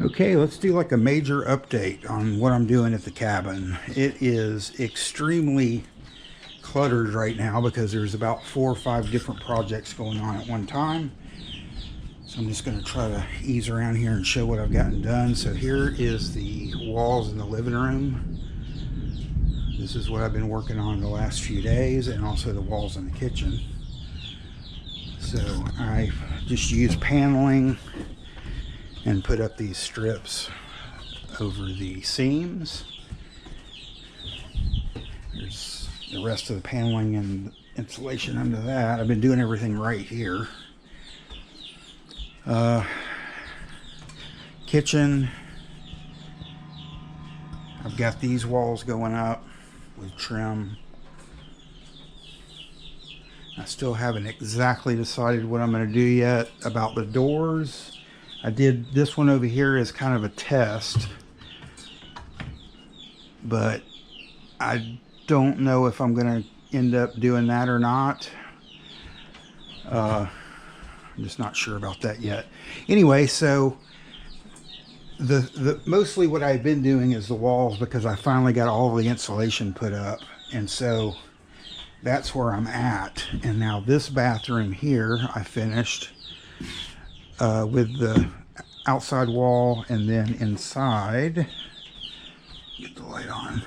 Okay, let's do like a major update on what I'm doing at the cabin. It is extremely cluttered right now because there's about 4 or 5 different projects going on at one time. So I'm just going to try to ease around here and show what I've gotten done. So here is the walls in the living room. This is what I've been working on the last few days, and also the walls in the kitchen. So I just used paneling and put up these strips over the seams. There's the rest of the paneling and insulation under that. I've been doing everything right here. Kitchen, I've got these walls going up with trim. I still haven't exactly decided what I'm going to do yet about the doors. I did this one over here as kind of a test, but I don't know if I'm going to end up doing that or not. I'm just not sure about that yet. Anyway, so the mostly what I've been doing is the walls, because I finally got all the insulation put up, and so that's where I'm at. And now this bathroom here I finished with the outside wall, and then inside, get the light on.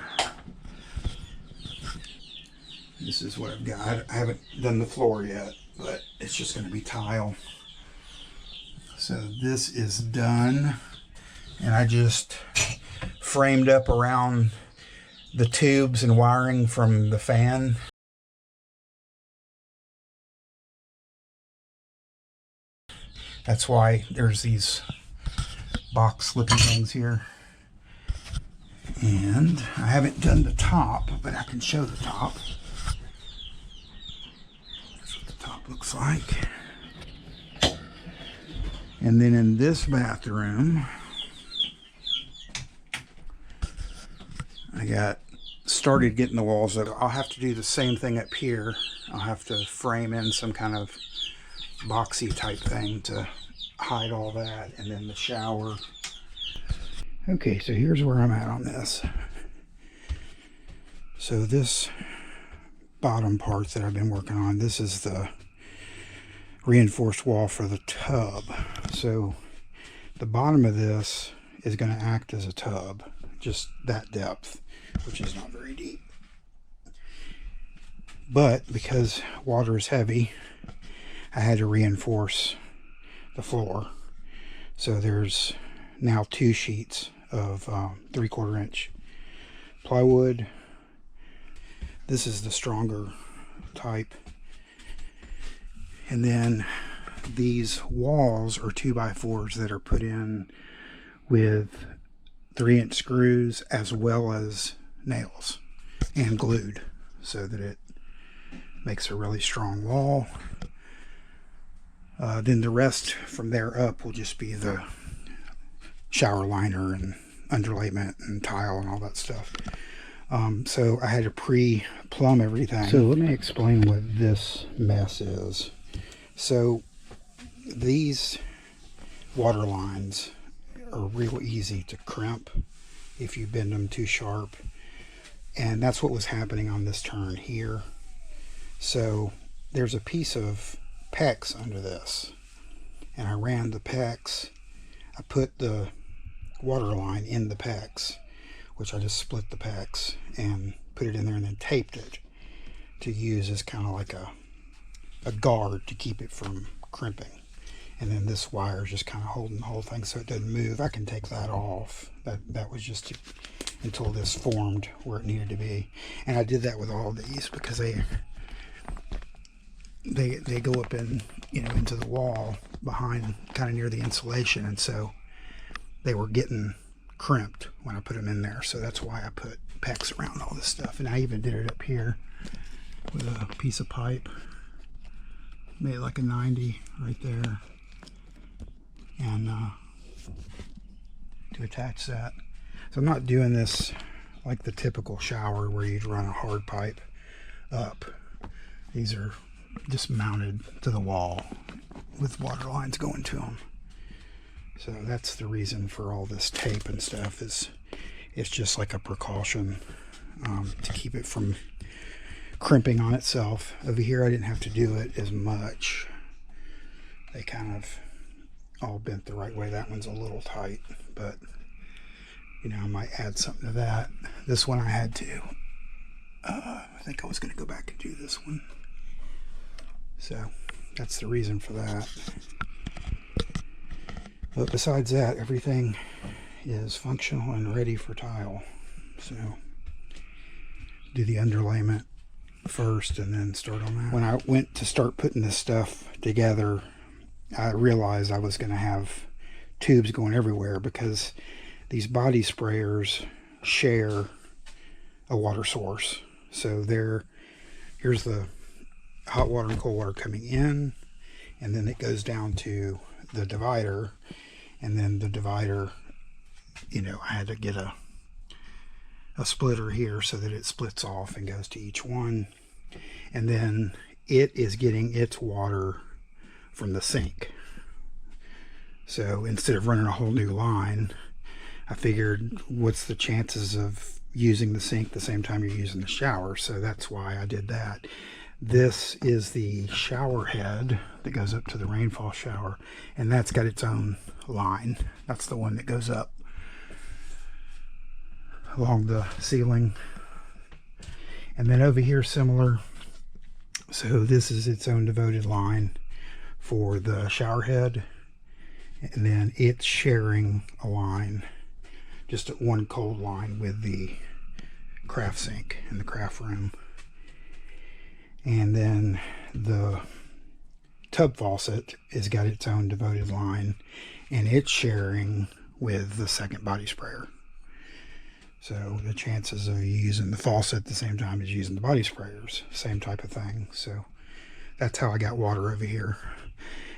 This is what I've got. I haven't done the floor yet, but it's just going to be tile. So this is done, and I just framed up around the tubes and wiring from the fan. That's why there's these box looking things here. And I haven't done the top, but I can show the top. That's what the top looks like. And then in this bathroom, I started getting the walls up. I'll have to do the same thing up here. I'll have to frame in some kind of boxy type thing to hide all that, and then the shower. Okay, so here's where I'm at on this. So this bottom part that I've been working on, this is the reinforced wall for the tub. So the bottom of this is going to act as a tub, just that depth, which is not very deep. But because water is heavy, I had to reinforce the floor. So there's now 2 sheets of 3/4 inch plywood. This is the stronger type. And then these walls are 2x4s that are put in with 3-inch screws as well as nails and glued, so that it makes a really strong wall. Then the rest from there up will just be the shower liner and underlayment and tile and all that stuff. So I had to pre-plumb everything. So let me explain what this mess is. So these water lines are real easy to crimp if you bend them too sharp, and that's what was happening on this turn here. So there's a piece of PEX under this, and I ran the PEX. I put the water line in the PEX, which I just split the PEX and put it in there, and then taped it to use as kind of like a guard to keep it from crimping. And then this wire is just kind of holding the whole thing so it doesn't move. I can take that off. That was just until this formed where it needed to be. And I did that with all these because they go up in, into the wall behind, kind of near the insulation, and so they were getting crimped when I put them in there. So that's why I put PEX around all this stuff. And I even did it up here with a piece of pipe, made it like a 90 right there, and to attach that. So I'm not doing this like the typical shower where you'd run a hard pipe up. These are just mounted to the wall with water lines going to them. So that's the reason for all this tape and stuff, is it's just like a precaution to keep it from crimping on itself. Over here I didn't have to do it as much. They kind of all bent the right way. That one's a little tight, but you know, I might add something to that. This one I had to. I think I was going to go back and do this one. So that's the reason for that. But besides that, everything is functional and ready for tile. So do the underlayment first and then start on that. When I went to start putting this stuff together, I realized I was going to have tubes going everywhere, because these body sprayers share a water source. So here's the hot water and cold water coming in, and then it goes down to the divider, and then the divider, you know, I had to get a splitter here so that it splits off and goes to each one, and then it is getting its water from the sink. So instead of running a whole new line, I figured, what's the chances of using the sink the same time you're using the shower? So that's why I did that. This is the shower head that goes up to the rainfall shower, and that's got its own line. That's the one that goes up along the ceiling. And then over here, similar. So this is its own devoted line for the shower head, and then it's sharing a line, just one cold line, with the craft sink in the craft room. And then the tub faucet has got its own devoted line, and it's sharing with the second body sprayer. So the chances of using the faucet at the same time as using the body sprayers, same type of thing. So that's how I got water over here.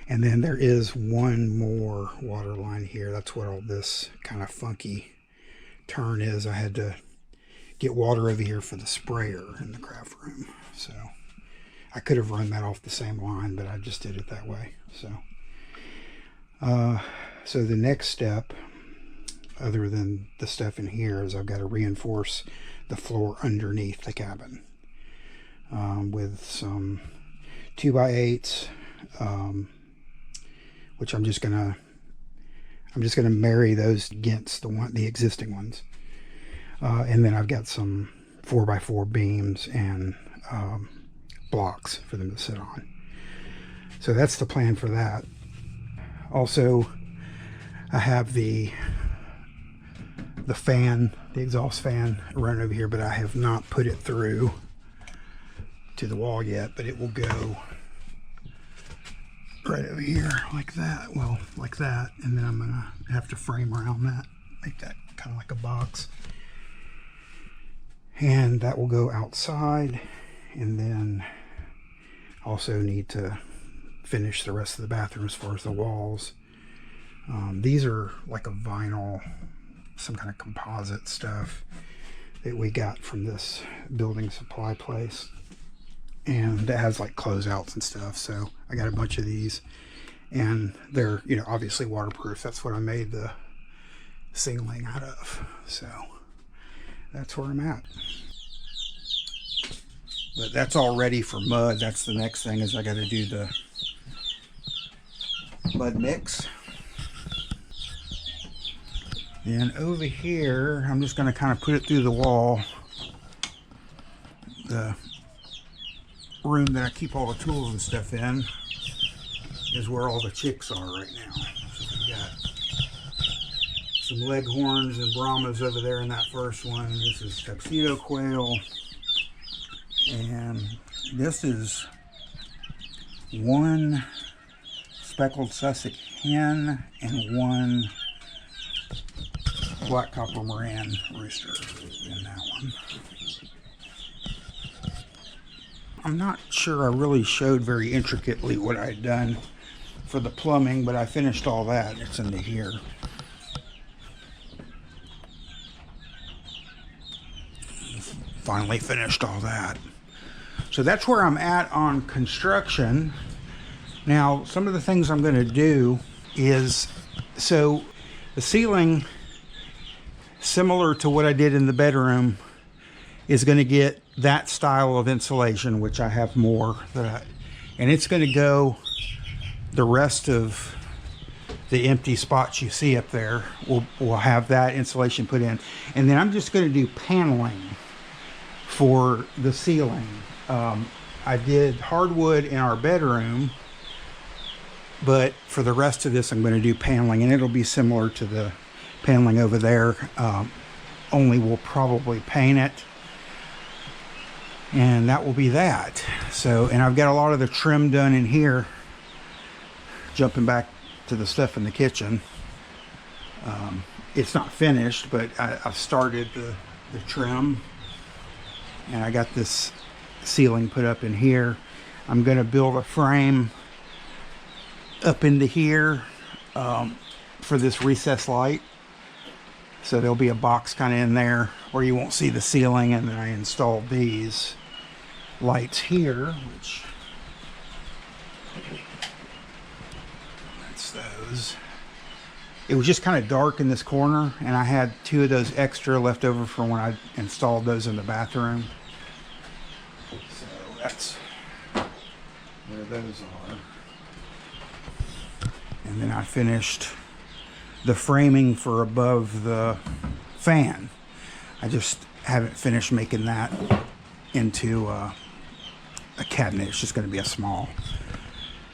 And then there is one more water line here. That's what all this kind of funky turn is. I had to get water over here for the sprayer in the craft room. So I could have run that off the same line, but I just did it that way. So the next step, other than the stuff in here, is I've got to reinforce the floor underneath the cabin with some 2x8s, which I'm just gonna marry those against the existing ones, and then I've got some 4x4 beams and blocks for them to sit on. So that's the plan for that. Also, I have the fan, the exhaust fan, running over here, but I have not put it through to the wall yet, but it will go right over here like that. Well, like that, and then I'm gonna have to frame around that, make that kind of like a box, and that will go outside. And then also need to finish the rest of the bathroom as far as the walls. These are like a vinyl, some kind of composite stuff that we got from this building supply place, and it has like closeouts and stuff. So I got a bunch of these, and they're, you know, obviously waterproof. That's what I made the ceiling out of. So that's where I'm at. But that's all ready for mud. That's the next thing, is I got to do the mud mix. And over here, I'm just going to kind of put it through the wall. The room that I keep all the tools and stuff in is where all the chicks are right now. So we got some leghorns and Brahmas over there in that first one. This is tuxedo quail. And this is one speckled Sussex hen and one black copper Moran rooster in that one. I'm not sure I really showed very intricately what I had done for the plumbing, but I finished all that. It's into here. Finally finished all that. So that's where I'm at on construction. Now, some of the things I'm going to do is So the ceiling, similar to what I did in the bedroom, is going to get that style of insulation, which I have more, and it's going to go, the rest of the empty spots you see up there will have that insulation put in. And then I'm just going to do paneling for the ceiling. I did hardwood in our bedroom, but for the rest of this I'm going to do paneling, and it'll be similar to the paneling over there, only we'll probably paint it, and that will be that. So, and I've got a lot of the trim done in here. Jumping back to the stuff in the kitchen, it's not finished, but I've started the trim, and I got this ceiling put up in here. I'm going to build a frame up into here for this recessed light, so there'll be a box kind of in there where you won't see the ceiling. And then I installed these lights here, which that's those. It was just kind of dark in this corner, and I had 2 of those extra left over from when I installed those in the bathroom. So that's where those are. And then I finished the framing for above the fan. I just haven't finished making that into a cabinet. It's just going to be a small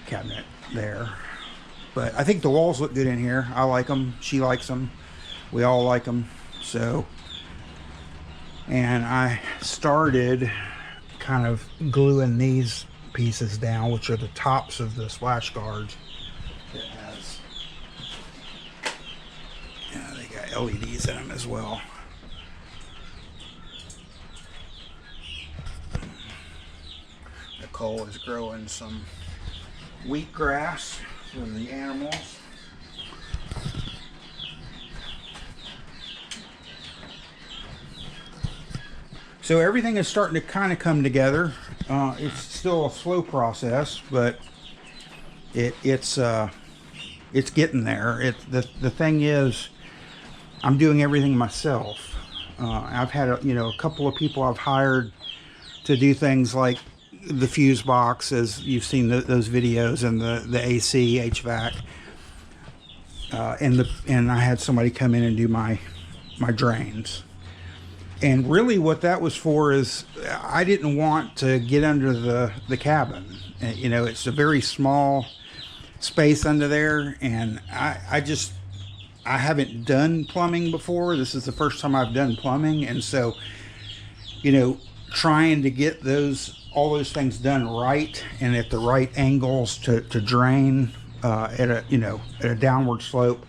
cabinet there. But I think the walls look good in here. I like them. She likes them. We all like them. So, and I started kind of gluing these pieces down, which are the tops of the splash guards. It has, yeah, they got LEDs in them as well. Nicole is growing some wheatgrass for the animals. So everything is starting to kind of come together. It's still a slow process, but it's getting there. The thing is, I'm doing everything myself. I've had a couple of people I've hired to do things like the fuse box, as you've seen those videos, and the AC, HVAC, and I had somebody come in and do my drains. And really what that was for is I didn't want to get under the cabin. It's a very small space under there, and I haven't done plumbing before. This is the first time I've done plumbing, and so trying to get all those things done right and at the right angles to drain at a downward slope,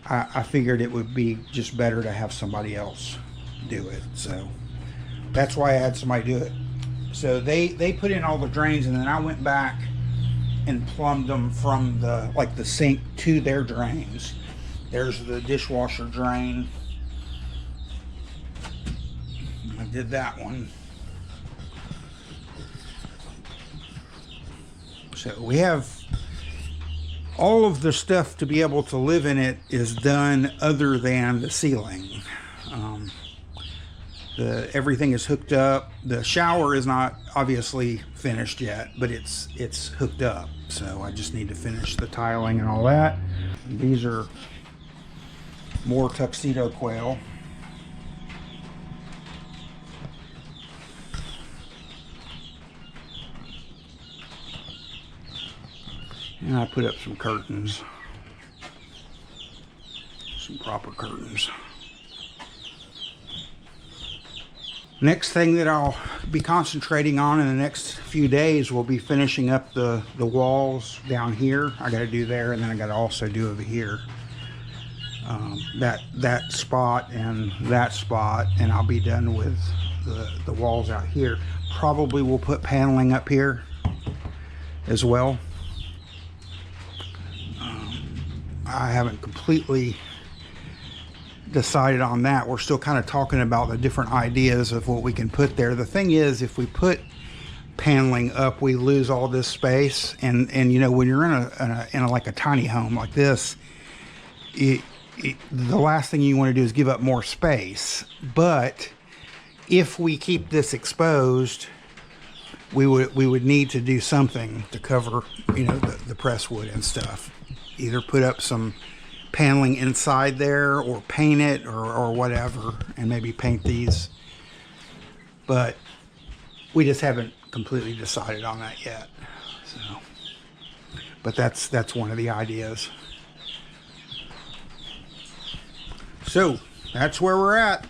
I figured it would be just better to have somebody else do it. So that's why I had somebody do it. So they put in all the drains, and then I went back and plumbed them from the sink to their drains. There's the dishwasher drain. I did that one. So we have all of the stuff to be able to live in it is done other than the ceiling. Everything is hooked up. The shower is not obviously finished yet, but it's hooked up. So I just need to finish the tiling and all that. These are more tuxedo quail. And I put up some curtains, some proper curtains. Next thing that I'll be concentrating on in the next few days will be finishing up the walls down here. I got to do there, and then I got to also do over here. That spot and that spot, and I'll be done with the walls out here. Probably we'll put paneling up here as well. I haven't completely decided on that. We're still kind of talking about the different ideas of what we can put there. The thing is, if we put paneling up, we lose all this space, and when you're in a like a tiny home like this, the last thing you want to do is give up more space. But if we keep this exposed, we would need to do something to cover, you know, the press wood and stuff. Either put up some paneling inside there, or paint it, or whatever, and maybe paint these. But we just haven't completely decided on that yet. So, but that's one of the ideas. So that's where we're at.